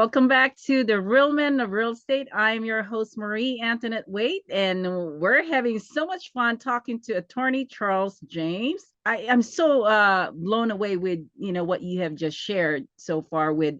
Welcome back to the Real Men of Real Estate. I'm your host, Marie Antonette Waite, and we're having so much fun talking to Attorney Charles James. I am so blown away with what you have just shared so far with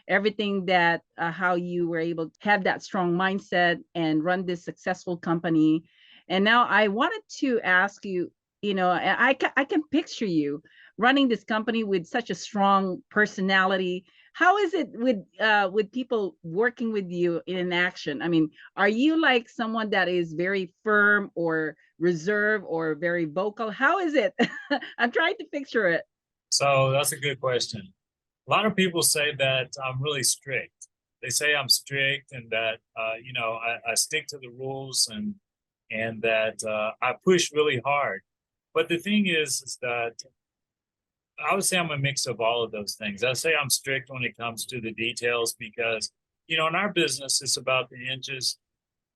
everything that how you were able to have that strong mindset and run this successful company. And now I wanted to ask you, and I can picture you running this company with such a strong personality. How is it with people working with you in action? I mean, are you like someone that is very firm or reserved or very vocal? How is it? I'm trying to picture it. So that's a good question. A lot of people say that I'm really strict. They say I'm strict and that I stick to the rules and that I push really hard. But the thing is that I would say I'm a mix of all of those things. I say I'm strict when it comes to the details because, in our business, it's about the inches.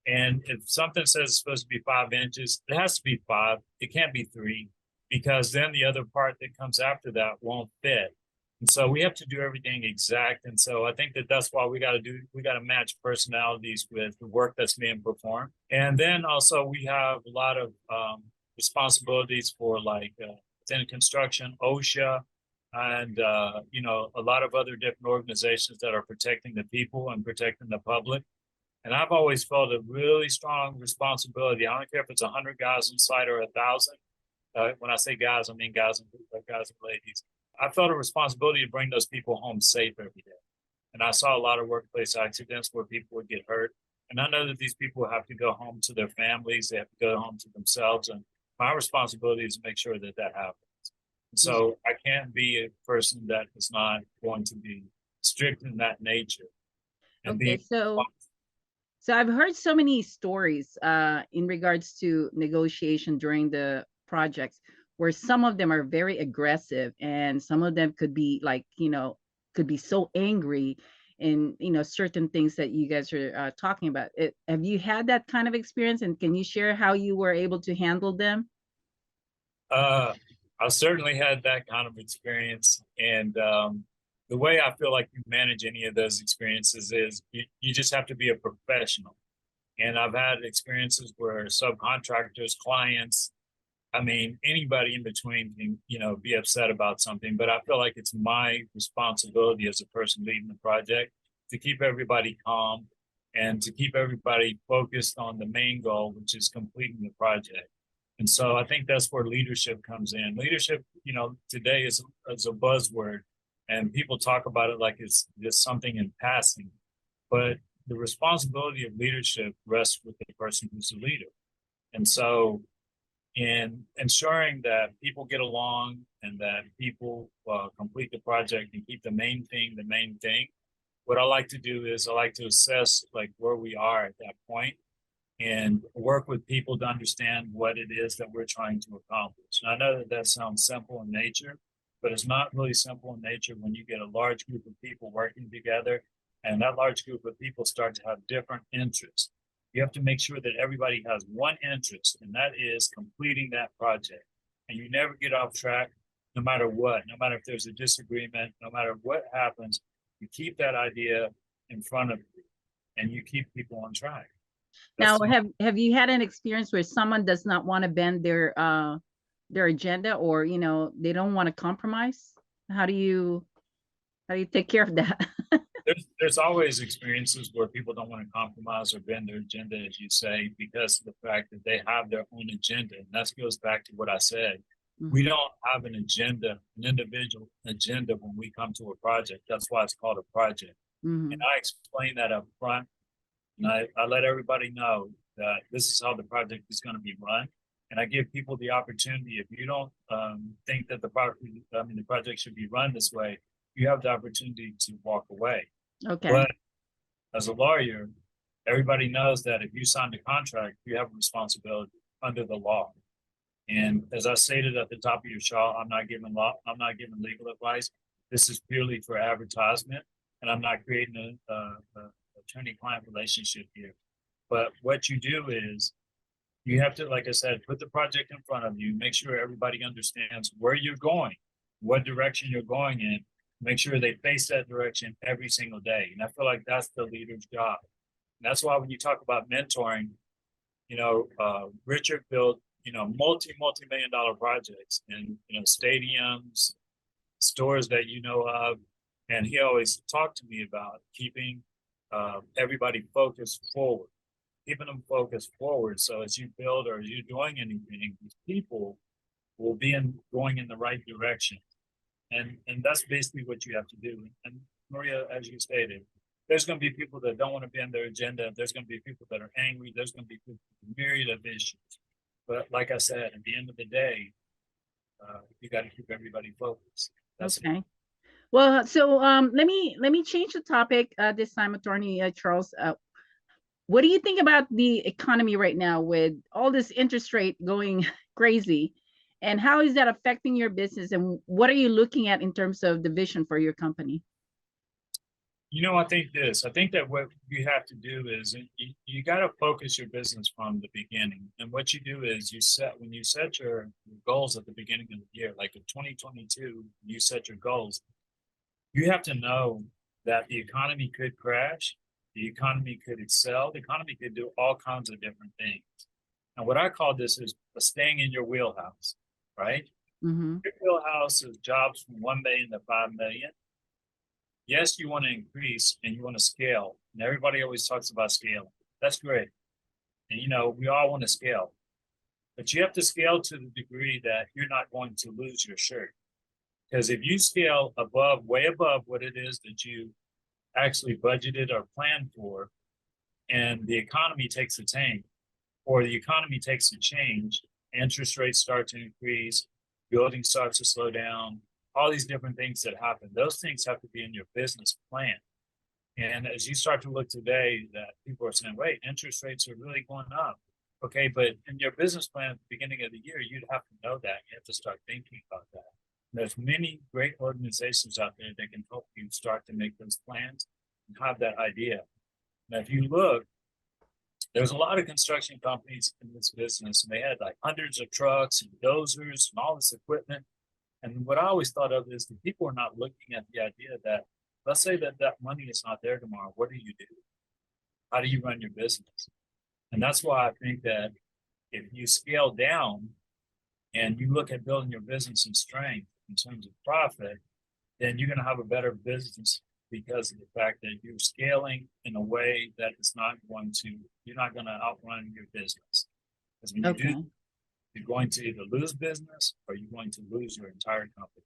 And if something says it's supposed to be 5 inches, it has to be 5. It can't be 3 because then the other part that comes after that won't fit. And so we have to do everything exact. And so I think that that's why we got to match personalities with the work that's being performed. And then also we have a lot of responsibilities for in construction, OSHA, and a lot of other different organizations that are protecting the people and protecting the public. And I've always felt a really strong responsibility. I don't care if it's 100 guys on site or 1,000. When I say guys, I mean guys and ladies. I felt a responsibility to bring those people home safe every day. And I saw a lot of workplace accidents where people would get hurt. And I know that these people have to go home to their families. They have to go home to themselves. And my responsibility is to make sure that that happens. So I can't be a person that is not going to be strict in that nature. Okay, so I've heard so many stories in regards to negotiation during the projects where some of them are very aggressive and some of them could be could be so angry in certain things that you guys are talking about. Have you had that kind of experience, and can you share how you were able to handle them? I certainly had that kind of experience. And the way I feel like you manage any of those experiences is you just have to be a professional. And I've had experiences where subcontractors, clients, I mean, anybody in between can, be upset about something. But I feel like it's my responsibility as a person leading the project to keep everybody calm and to keep everybody focused on the main goal, which is completing the project. And so I think that's where leadership comes in. Leadership, today is a buzzword, and people talk about it like it's just something in passing. But the responsibility of leadership rests with the person who's the leader. And so in ensuring that people get along and that people complete the project and keep the main thing, what I like to do is I like to assess where we are at that point and work with people to understand what it is that we're trying to accomplish. And I know that sounds simple in nature, but it's not really simple in nature when you get a large group of people working together and that large group of people start to have different interests. You have to make sure that everybody has one interest, and that is completing that project. And you never get off track no matter what, no matter if there's a disagreement, no matter what happens, you keep that idea in front of you and you keep people on track. Now, have you had an experience where someone does not want to bend their agenda, or they don't want to compromise? How do you take care of that? There's always experiences where people don't want to compromise or bend their agenda, as you say, because of the fact that they have their own agenda. And that goes back to what I said. Mm-hmm. We don't have an agenda, an individual agenda when we come to a project. That's why it's called a project. Mm-hmm. And I explain that up front. And I let everybody know that this is how the project is going to be run. And I give people the opportunity, if you don't think that the project should be run this way, you have the opportunity to walk away. Okay. But as a lawyer, everybody knows that if you sign the contract, you have a responsibility under the law. And as I stated at the top of your show, I'm not giving legal advice. This is purely for advertisement, and I'm not creating a attorney-client relationship here. But what you do is you have to, like I said, put the project in front of you, make sure everybody understands where you're going, what direction you're going in, make sure they face that direction every single day. And I feel like that's the leader's job. And that's why when you talk about mentoring, Richard built, multi-million dollar projects and, stadiums, stores that you know of. And he always talked to me about keeping everybody focused forward, keeping them focused forward. So as you build or as you're doing anything, these people will be going in the right direction. And that's basically what you have to do. And Maria, as you stated, there's going to be people that don't want to be on their agenda. There's going to be people that are angry. There's going to be people with a myriad of issues. But like I said, at the end of the day, you got to keep everybody focused. That's okay. Well, so let me change the topic this time, Attorney Charles. What do you think about the economy right now with all this interest rate going crazy? And how is that affecting your business? And what are you looking at in terms of the vision for your company? I think that what you have to do is you got to focus your business from the beginning. And what you do is when you set your goals at the beginning of the year, like in 2022, you set your goals, you have to know that the economy could crash, the economy could excel, the economy could do all kinds of different things. And what I call this is staying in your wheelhouse, right? Mm-hmm. Your wheelhouse is jobs from 1 million to 5 million. Yes, you want to increase and you want to scale. And everybody always talks about scaling. That's great. And, we all want to scale. But you have to scale to the degree that you're not going to lose your shirt. Because if you scale way above what it is that you actually budgeted or planned for, and the economy takes a tank, or the economy takes a change, interest rates start to increase, building starts to slow down, all these different things that happen, those things have to be in your business plan. And as you start to look today that people are saying, wait, interest rates are really going up. Okay, but in your business plan at the beginning of the year, you'd have to know that. You have to start thinking about that. There's many great organizations out there that can help you start to make those plans and have that idea. Now, if you look, there's a lot of construction companies in this business, and they had like hundreds of trucks and dozers and all this equipment. And what I always thought of is that people are not looking at the idea that, let's say that money is not there tomorrow. What do you do? How do you run your business? And that's why I think that if you scale down and you look at building your business in strength in terms of profit, then you're going to have a better business because of the fact that you're scaling in a way that you're not going to outrun your business. Because when you do, you're going to either lose business or you're going to lose your entire company.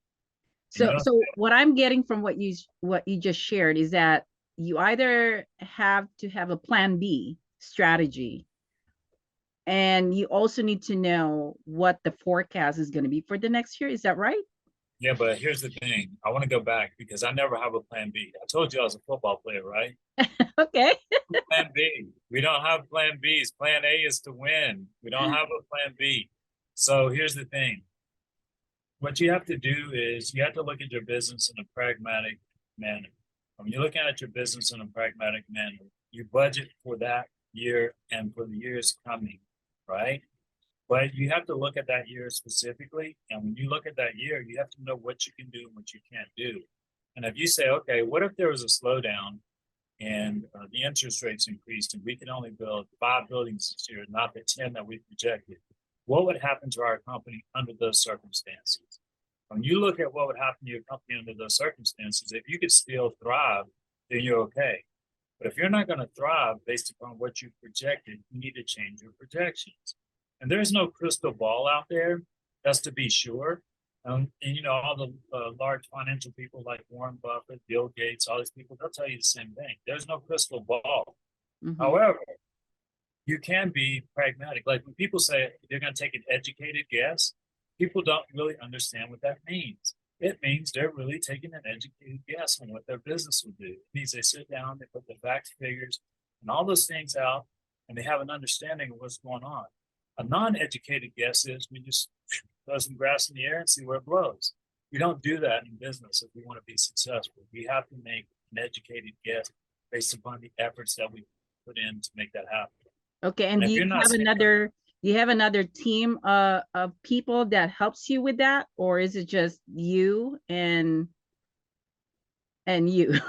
So what I'm getting from what you just shared is that you either have to have a plan B strategy, and you also need to know what the forecast is going to be for the next year. Is that right? Yeah, but here's the thing. I want to go back because I never have a plan B. I told you I was a football player, right? Okay. Plan B. We don't have plan Bs. Plan A is to win. We don't have a plan B. So here's the thing. What you have to do is you have to look at your business in a pragmatic manner. When you're looking at your business in a pragmatic manner, you budget for that year and for the years coming, right? But you have to look at that year specifically. And when you look at that year, you have to know what you can do and what you can't do. And if you say, okay, what if there was a slowdown and the interest rates increased and we can only build 5 buildings this year, not the 10 that we projected, what would happen to our company under those circumstances? When you look at what would happen to your company under those circumstances, if you could still thrive, then you're okay. But if you're not going to thrive based upon what you projected, you need to change your projections. And there's no crystal ball out there, that's to be sure. And all the large financial people like Warren Buffett, Bill Gates, all these people, they'll tell you the same thing. There's no crystal ball. Mm-hmm. However, you can be pragmatic. Like when people say they're going to take an educated guess, people don't really understand what that means. It means they're really taking an educated guess on what their business will do. It means they sit down, they put the facts, figures, and all those things out, and they have an understanding of what's going on. A non-educated guess is we just throw some grass in the air and see where it blows. We don't do that in business if we want to be successful. We have to make an educated guess based upon the efforts that we put in to make that happen. Okay, and do you have another team of people that helps you with that, or is it just you and And you.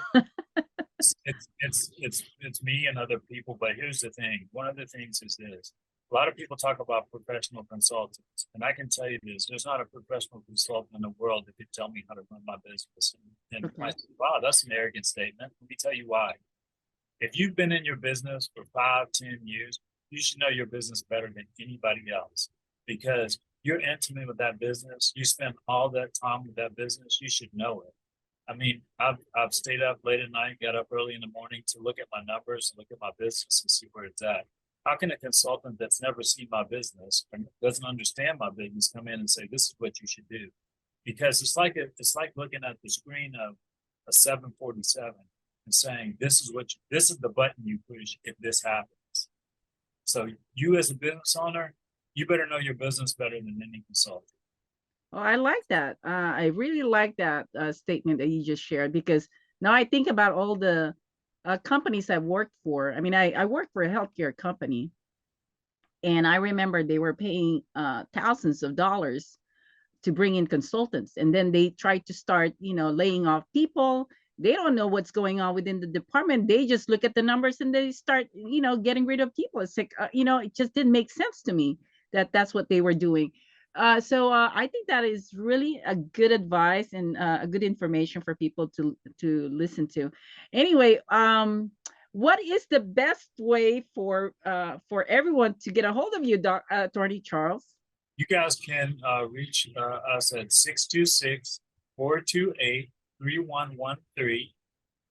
It's me and other people. But here's the thing. One of the things is this. A lot of people talk about professional consultants, and I can tell you this: there's not a professional consultant in the world that could tell me how to run my business. And Okay. I say, wow, that's an arrogant statement. Let me tell you why. If you've been in your business for 5, 10 years, you should know your business better than anybody else because you're intimate with that business. You spend all that time with that business. You should know it. I mean, I've stayed up late at night, got up early in the morning to look at my numbers, look at my business, and see where it's at. How can a consultant that's never seen my business and doesn't understand my business come in and say this is what you should do? Because it's like looking at the screen of a 747 and saying this is the button you push if this happens. So you as a business owner, you better know your business better than any consultant. Oh, I like that. I really like that statement that you just shared because now I think about all the companies I've worked for. I mean, I worked for a healthcare company, and I remember they were paying thousands of dollars to bring in consultants, and then they tried to start, laying off people. They don't know what's going on within the department. They just look at the numbers and they start, getting rid of people. It's like, it just didn't make sense to me that that's what they were doing. So I think that is really a good advice and a good information for people to listen to. Anyway, what is the best way for everyone to get a hold of you, Attorney Charles? You guys can reach us at 626-428-3113.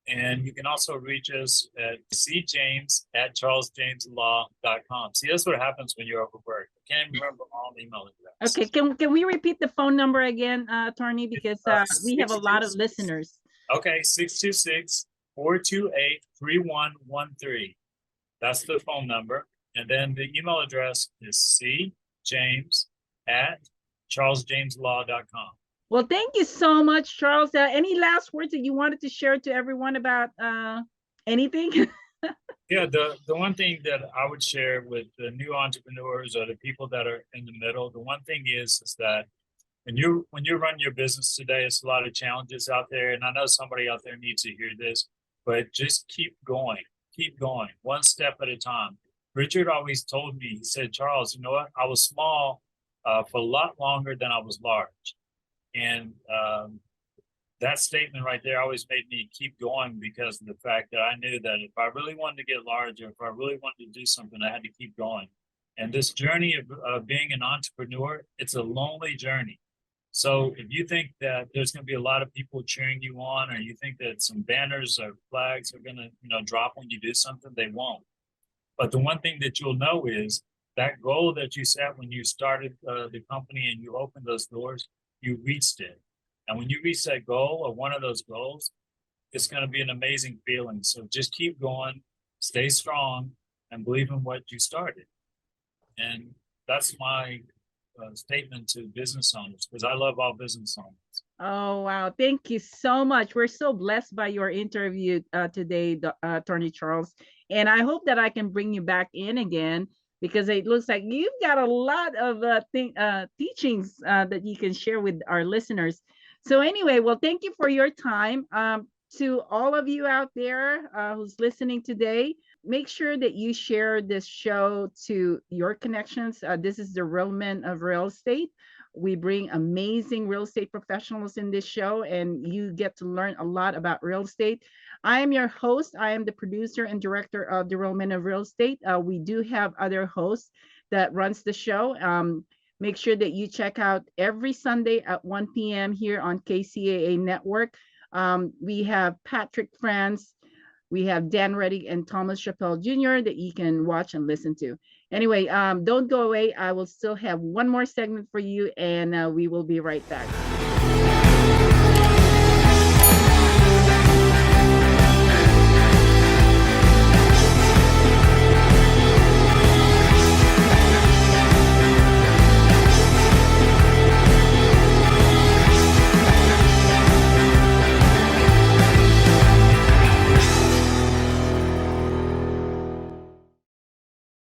And you can also reach us at cjames@charlesjameslaw.com. See, that's what happens when you're overworked. I can't even remember all the email address. Okay, can we repeat the phone number again, Attorney? Because we have a lot of listeners. Okay, 626-428-3113. That's the phone number. And then the email address is cjames@charlesjameslaw.com. Well, thank you so much, Charles. Any last words that you wanted to share to everyone about anything? Yeah, the one thing that I would share with the new entrepreneurs or the people that are in the middle, the one thing is that when you run your business today, it's a lot of challenges out there. And I know somebody out there needs to hear this, but just keep going, one step at a time. Richard always told me, he said, Charles, you know what? I was small for a lot longer than I was large. And that statement right there always made me keep going because of the fact that I knew that if I really wanted to get larger, if I really wanted to do something, I had to keep going. And this journey of being an entrepreneur, it's a lonely journey. So if you think that there's going to be a lot of people cheering you on, or you think that some banners or flags are going to, drop when you do something, they won't. But the one thing that you'll know is that goal that you set when you started the company and you opened those doors, you reached it. And when you reach that goal or one of those goals, it's going to be an amazing feeling. So just keep going, stay strong, and believe in what you started. And that's my statement to business owners, because I love all business owners. Oh, wow. Thank you so much. We're so blessed by your interview today, Attorney Charles. And I hope that I can bring you back in again, because it looks like you've got a lot of teachings that you can share with our listeners. So anyway, well, thank you for your time. To all of you out there who's listening today, make sure that you share this show to your connections. This is the Real Men of Real Estate. We bring amazing real estate professionals in this show, and you get to learn a lot about real estate. I am your host. I am the producer and director of the Real Men of Real Estate. We do have other hosts that runs the show. Make sure that you check out every Sunday at 1 p.m. here on KCAA Network. We have Patrick France, we have Dan Reddick and Thomas Chappelle Jr. that you can watch and listen to. Anyway, don't go away. I will still have one more segment for you, and we will be right back.